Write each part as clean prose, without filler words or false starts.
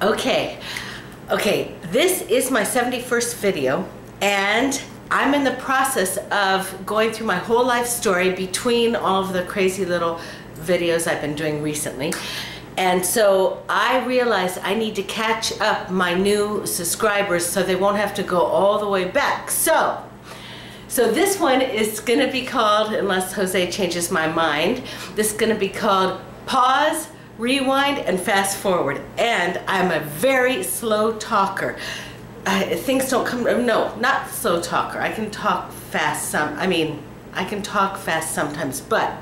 Okay, this is my 71st video, and I'm in the process of going through my whole life story between all of the crazy little videos I've been doing recently. And so I realized I need to catch up my new subscribers so they won't have to go all the way back. So this one is gonna be called, unless Jose changes my mind, this is gonna be called Pause, Rewind, and Fast Forward. And I'm a very slow talker. Things don't come, no, not slow talker. I can talk fast I can talk fast sometimes, but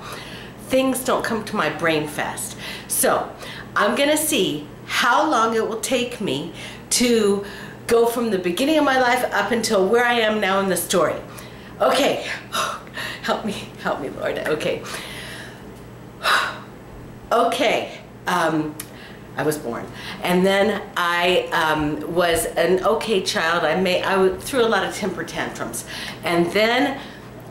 things don't come to my brain fast. So I'm gonna see how long it will take me to go from the beginning of my life up until where I am now in the story. Okay, help me, Lord. Okay. Okay, I was born, and then I was an okay child. I threw a lot of temper tantrums, and then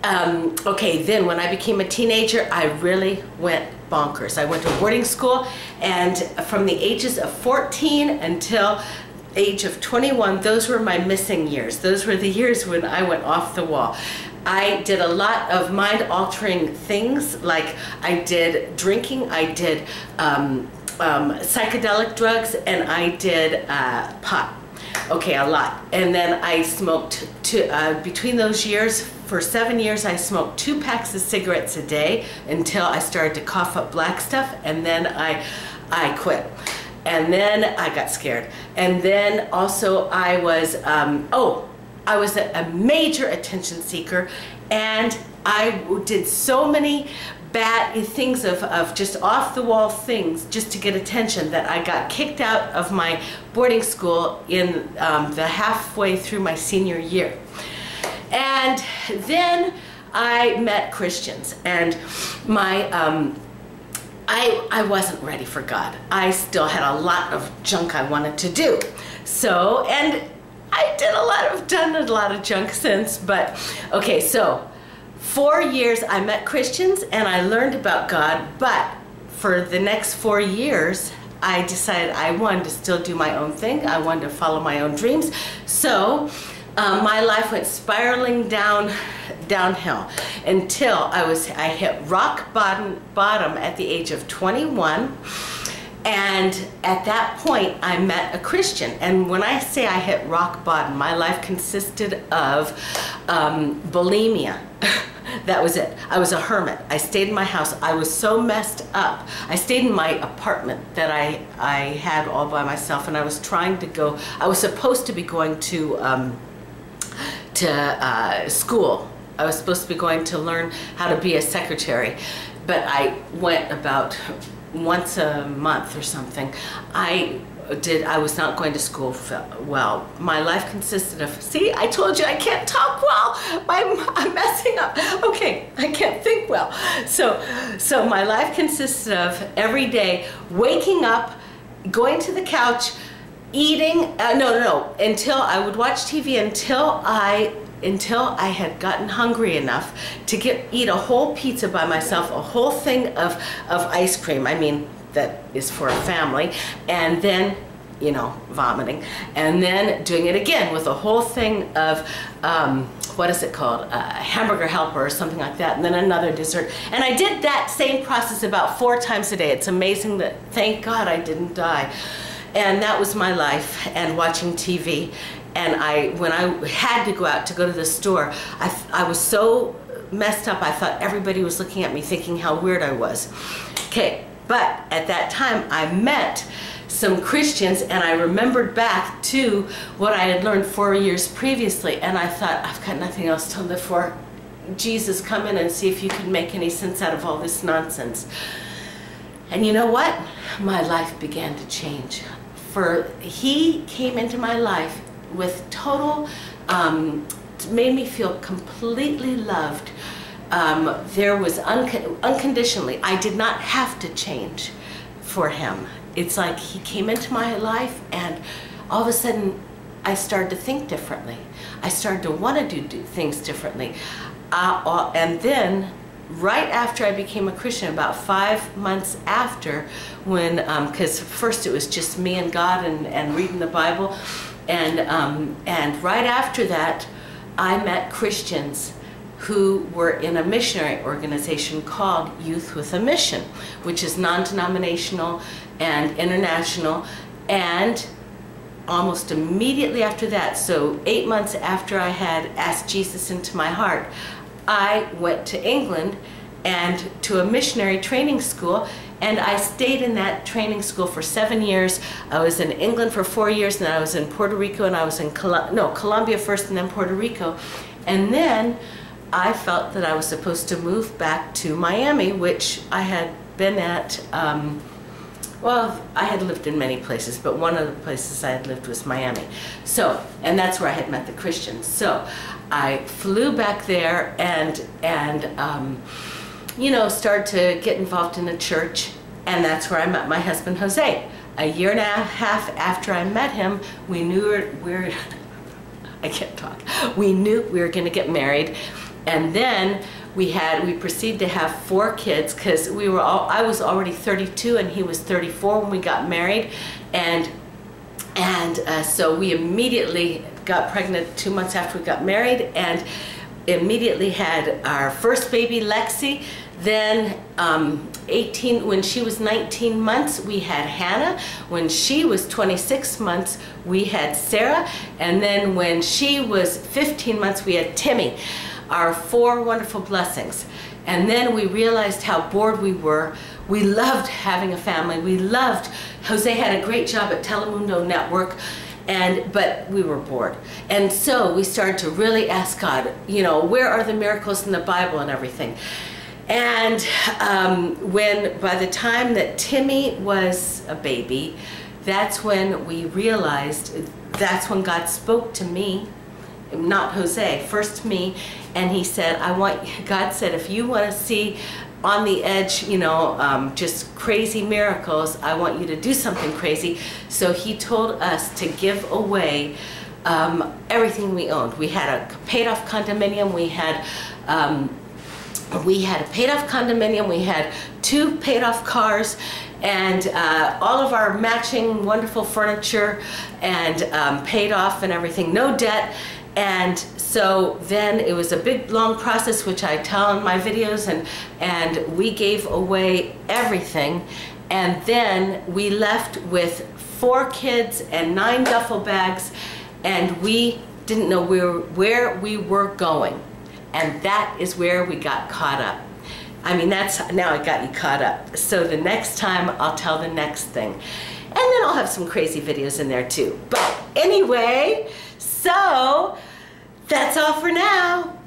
then when I became a teenager, I really went bonkers. I went to boarding school, and from the ages of 14 until age of 21, those were my missing years. Those were the years when I went off the wall. I did a lot of mind-altering things, like I did drinking, I did psychedelic drugs, and I did pot. Okay, a lot. And then I smoked, between those years, for 7 years, I smoked 2 packs of cigarettes a day until I started to cough up black stuff, and then I quit. And then I got scared. And then also I was, I was a major attention seeker, and I did so many bad things of just off the wall things just to get attention that I got kicked out of my boarding school in the halfway through my senior year. And then I met Christians, and I wasn't ready for God. I still had a lot of junk I wanted to do. So, and I done a lot of junk since, but okay, so 4 years I met Christians and I learned about God, but for the next 4 years I decided I wanted to still do my own thing. I wanted to follow my own dreams. So my life went spiraling downhill until I hit rock bottom at the age of 21. And at that point, I met a Christian. And when I say I hit rock bottom, my life consisted of bulimia. That was it. I was a hermit. I stayed in my house. I was so messed up. I stayed in my apartment that I had all by myself, and I was trying to go, I was supposed to be going to school. I was supposed to be going to learn how to be a secretary, but I went about once a month or something. I was not going to school well. My life consisted of, see, I told you I can't talk well. I'm messing up. Okay, I can't think well. So my life consisted of every day waking up, going to the couch, eating, until I would watch TV until I had gotten hungry enough to eat a whole pizza by myself, a whole thing of ice cream. I mean, that is for a family, and then, vomiting, and then doing it again with a whole thing of, what is it called? Hamburger Helper or something like that, and then another dessert. And I did that same process about 4 times a day. It's amazing that, thank God, I didn't die. And that was my life, and watching TV. And when I had to go out to go to the store, I was so messed up, I thought everybody was looking at me thinking how weird I was. Okay, but at that time I met some Christians, and I remembered back to what I had learned 4 years previously, and I thought, I've got nothing else to live for. Jesus, come in and see if you can make any sense out of all this nonsense. And you know what? My life began to change. He came into my life with total, made me feel completely loved. There was unconditionally. I did not have to change for him. It's like he came into my life, and all of a sudden I started to think differently. I started to want to do things differently. And then right after I became a Christian, about 5 months after, when, because first it was just me and God and reading the Bible, and right after that, I met Christians who were in a missionary organization called Youth with a Mission, which is non-denominational and international. And almost immediately after that, so 8 months after I had asked Jesus into my heart, I went to England and to a missionary training school, and I stayed in that training school for 7 years. I was in England for 4 years, and then I was in Puerto Rico, and I was in Colombia first and then Puerto Rico. And then I felt that I was supposed to move back to Miami, which I had been at, well, I had lived in many places, but one of the places I had lived was Miami. So, and that's where I had met the Christians. So I flew back there and you know, started to get involved in a church, and that's where I met my husband, Jose. A year and a half after I met him, we knew I can't talk. We knew we were going to get married, and then we proceeded to have 4 kids, because I was already 32 and he was 34 when we got married, and so we immediately got pregnant 2 months after we got married, and immediately had our first baby, Lexi. Then when she was 19 months, we had Hannah. When she was 26 months, we had Sarah. And then when she was 15 months, we had Timmy. Our 4 wonderful blessings. And then we realized how bored we were. We loved having a family. Jose had a great job at Telemundo Network, but we were bored. And so we started to really ask God, you know, where are the miracles in the Bible and everything? And by the time that Timmy was a baby, that's when we realized, that's when God spoke to me, not Jose, first me, and he said, God said, if you want to see on the edge, you know, just crazy miracles, I want you to do something crazy. So he told us to give away everything we owned. We had a paid off condominium, we had a paid off condominium, we had 2 paid off cars, and all of our matching wonderful furniture, and paid off and everything, no debt. And so then it was a big long process, which I tell in my videos, and we gave away everything. And then we left with 4 kids and 9 duffel bags, and we didn't know where we were going. And that is where we got caught up. I mean, now I got you caught up. So the next time I'll tell the next thing. And then I'll have some crazy videos in there too. But anyway, so that's all for now.